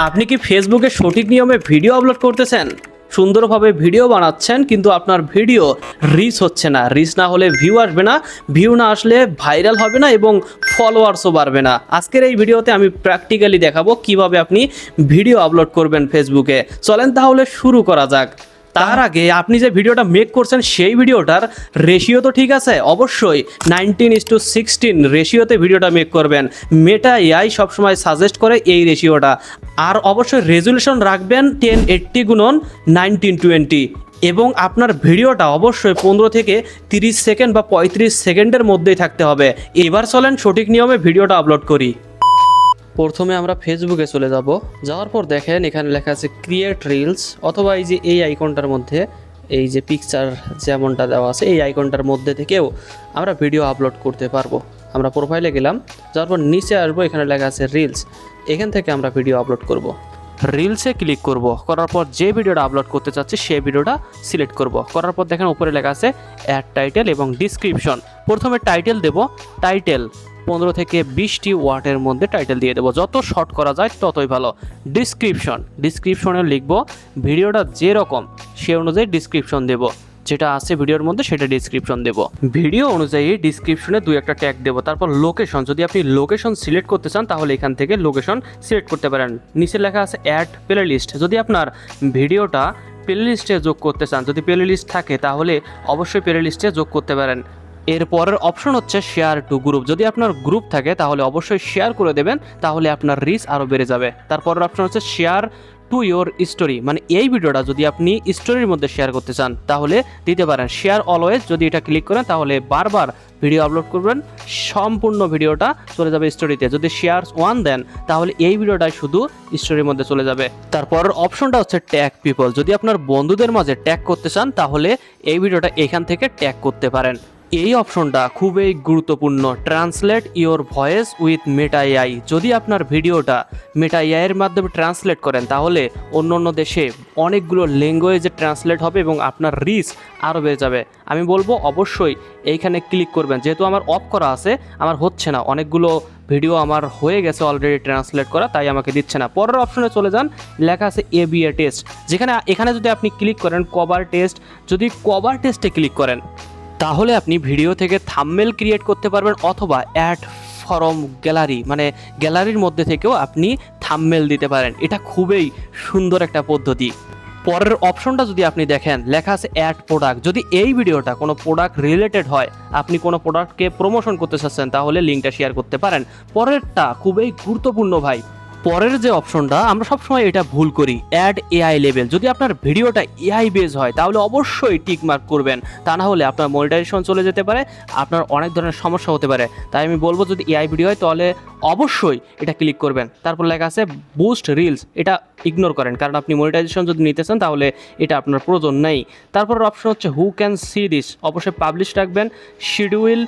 আপনি কি ফেসবুকে সঠিক নিয়মে ভিডিও আপলোড করতেছেন, সুন্দরভাবে ভিডিও বানাচ্ছেন, কিন্তু আপনার ভিডিও রিচ হচ্ছে না। রিচ না হলে ভিউ আসবে না, ভিউ না আসলে ভাইরাল হবে না এবং ফলোয়ার্সও বাড়বে না। আজকের এই ভিডিওতে আমি প্র্যাকটিক্যালি দেখাবো কিভাবে আপনি ভিডিও আপলোড করবেন ফেসবুকে। চলেন তাহলে শুরু করা যাক। তার আগে আপনি যে ভিডিওটা মেক করছেন সেই ভিডিওটার রেশিও তো ঠিক আছে, অবশ্যই 19:16 রেশিওতে ভিডিওটা মেক করবেন। মেটা এআই সবসময় সাজেস্ট করে এই রেশিওটা। আর অবশ্যই রেজুলেশন রাখবেন 1080x1920 এবং আপনার ভিডিওটা অবশ্যই 15 থেকে 30 সেকেন্ড বা 35 সেকেন্ডের মধ্যেই থাকতে হবে। এবার চলেন সঠিক নিয়মে ভিডিওটা আপলোড করি। প্রথমে আমরা ফেসবুকে চলে যাব। যাওয়ার পর দেখেন এখানে লেখা আছে ক্রিয়েট রিলস, অথবা এই যে এই আইকনটার মধ্যে এই যে পিকচার যেমনটা দেওয়া আছে এই আইকনটার মধ্যে থেকেও আমরা ভিডিও আপলোড করতে পারবো। আমরা প্রোফাইলে গেলাম, যাওয়ার পর নিচে আসবো, এখানে লেখা আছে রিলস, এখান থেকে আমরা ভিডিও আপলোড করব। রিলসে ক্লিক করব, করার পর যে ভিডিওটা আপলোড করতে চাচ্ছি সেই ভিডিওটা সিলেক্ট করব। করার পর দেখেন উপরে লেখা আছে অ্যাড টাইটেল এবং ডিসক্রিপশন। প্রথমে টাইটেল দেব, টাইটেল 15 থেকে 20টি ওয়ার্ডের মধ্যে টাইটেল দিয়ে দেবো, যত শর্ট করা যায় ততই ভালো। ডিসক্রিপশনে লিখব ভিডিওটা যেরকম সে অনুযায়ী ডিসক্রিপশন দেব, যেটা আছে ভিডিওর মধ্যে সেটা ডিসক্রিপশন দেব। ভিডিও অনুযায়ী ডিসক্রিপশনে 2-1টা ট্যাগ দেবো। তারপর লোকেশন, যদি আপনি লোকেশন সিলেক্ট করতে চান তাহলে এখান থেকে লোকেশন সিলেক্ট করতে পারেন। নিচে লেখা আছে অ্যাড প্লেলিস্ট, যদি আপনার ভিডিওটা প্লেলিস্টে যোগ করতে চান, যদি প্লেলিস্ট থাকে তাহলে অবশ্যই প্লেলিস্টে যোগ করতে পারেন। এরপরের অপশন হচ্ছে শেয়ার টু গ্রুপ, যদি আপনার গ্রুপ থাকে তাহলে অবশ্যই শেয়ার করে দেবেন, তাহলে আপনার রিচ আরও বেড়ে যাবে। তারপরের অপশন হচ্ছে শেয়ার টু ইয়োর স্টোরি, মানে এই ভিডিওটা যদি আপনি স্টোরির মধ্যে শেয়ার করতে চান তাহলে দিতে পারেন। শেয়ার অলওয়েজ, যদি এটা ক্লিক করেন তাহলে বারবার ভিডিও আপলোড করবেন, সম্পূর্ণ ভিডিওটা চলে যাবে স্টোরিতে। যদি শেয়ার 1 দেন তাহলে এই ভিডিওটাই শুধু স্টোরির মধ্যে চলে যাবে। তারপর অপশনটা হচ্ছে ট্যাগ পিপল, যদি আপনার বন্ধুদের মাঝে ট্যাগ করতে চান তাহলে এই ভিডিওটা এখান থেকে ট্যাগ করতে পারেন। এই অপশনটা খুবই গুরুত্বপূর্ণ, translate your voice with Meta AI. যদি আপনার ভিডিওটা মেটা এআই এর মাধ্যমে ট্রান্সলেট করেন তাহলে অন্য দেশে অনেকগুলো ল্যাঙ্গুয়েজে ট্রান্সলেট হবে এবং আপনার রিচ আরও বেড়ে যাবে। আমি বলবো অবশ্যই এইখানে ক্লিক করবেন, যেহেতু আমার অফ করা আছে, আমার হচ্ছে না, অনেকগুলো ভিডিও আমার হয়ে গেছে অলরেডি ট্রান্সলেট করা, তাই আমাকে দিচ্ছে না। পরের অপশনে চলে যান, লেখা আছে এবিএ টেস্ট, এখানে যদি আপনি ক্লিক করেন কভার টেস্ট, যদি কভার টেস্টে ক্লিক করেন তাহলে আপনি ভিডিও থেকে থাম্বনেল ক্রিয়েট করতে পারবেন, অথবা অ্যাড ফরম গ্যালারি, মানে গ্যালারির মধ্যে থেকেও আপনি থাম্বনেল দিতে পারেন। এটা খুবই সুন্দর একটা পদ্ধতি। পরের অপশনটা যদি আপনি দেখেন লেখা আছে অ্যাড প্রোডাক্ট, যদি এই ভিডিওটা কোনো প্রোডাক্ট রিলেটেড হয়, আপনি কোনো প্রোডাক্টকে প্রমোশন করতে চাচ্ছেন তাহলে লিঙ্কটা শেয়ার করতে পারেন। পরেরটা খুবই গুরুত্বপূর্ণ ভাই, পরের যে অপশনটা আমরা সবসময় এটা ভুল করি, অ্যাড এআই লেভেল। যদি আপনার ভিডিওটা এআই বেস হয় তাহলে অবশ্যই টিক মার্ক করবেন, তা না হলে আপনার মনিটাইজেশন চলে যেতে পারে, আপনার অনেক ধরনের সমস্যা হতে পারে। তাই আমি বলবো যদি এআই ভিডিও হয় তাহলে অবশ্যই এটা ক্লিক করবেন। তারপর লেখা আছে বুস্ট রিলস, এটা ইগনোর করেন, কারণ আপনি মনিটাইজেশন যদি নিতে চান তাহলে এটা আপনার প্রয়োজন নেই। তারপর অপশন হচ্ছে হু ক্যান সি দিস, অবশ্যই পাবলিশ রাখবেন। শিডিউল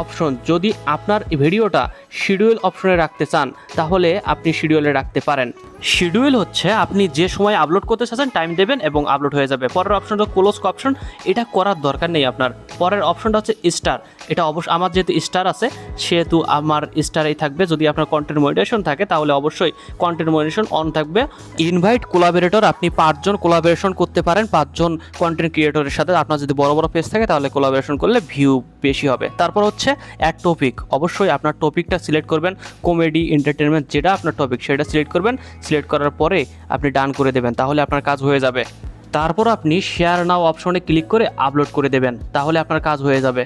অপশন, যদি আপনার ভিডিওটা শিডিউল অপশনে রাখতে চান তাহলে আপনি শিডিউলে রাখতে পারেন। শিডিউল হচ্ছে আপনি যে সময় আপলোড করতে চাচ্ছেন টাইম দেবেন এবং আপলোড হয়ে যাবে। পরের অপশনটা ক্লোজ অপশন, এটা করার দরকার নেই আপনার। পরের অপশনটা হচ্ছে স্টার, এটা অবশ্যই আমার যেহেতু স্টার আছে সেহেতু আমার স্টারেই থাকবে। যদি আপনার কন্টেন্ট মনিটাইজেশন থাকে তাহলে অবশ্যই কন্টেন্ট মনিটাইজেশন অন থাকবে। ইনভাইট কোলাবোরেটর, আপনি 5 জন কোলাবোরেশন করতে পারেন, 5 জন কন্টেন্ট ক্রিয়েটরের সাথে। আপনার যদি বড় বড় পেজ থাকে তাহলে কোলাবোরেশন করলে ভিউ বেশি হবে। তারপর হচ্ছে অ্যাড টপিক, অবশ্যই আপনার টপিকটা সিলেক্ট করবেন, কমেডি, এন্টারটেনমেন্ট, যেটা আপনার টপিক সেটা সিলেক্ট করবেন। সিলেক্ট করার পরে আপনি ডান করে দেবেন, তাহলে আপনার কাজ হয়ে যাবে। তারপর আপনি শেয়ার নাও অপশনে ক্লিক করে আপলোড করে দেবেন, তাহলে আপনার কাজ হয়ে যাবে।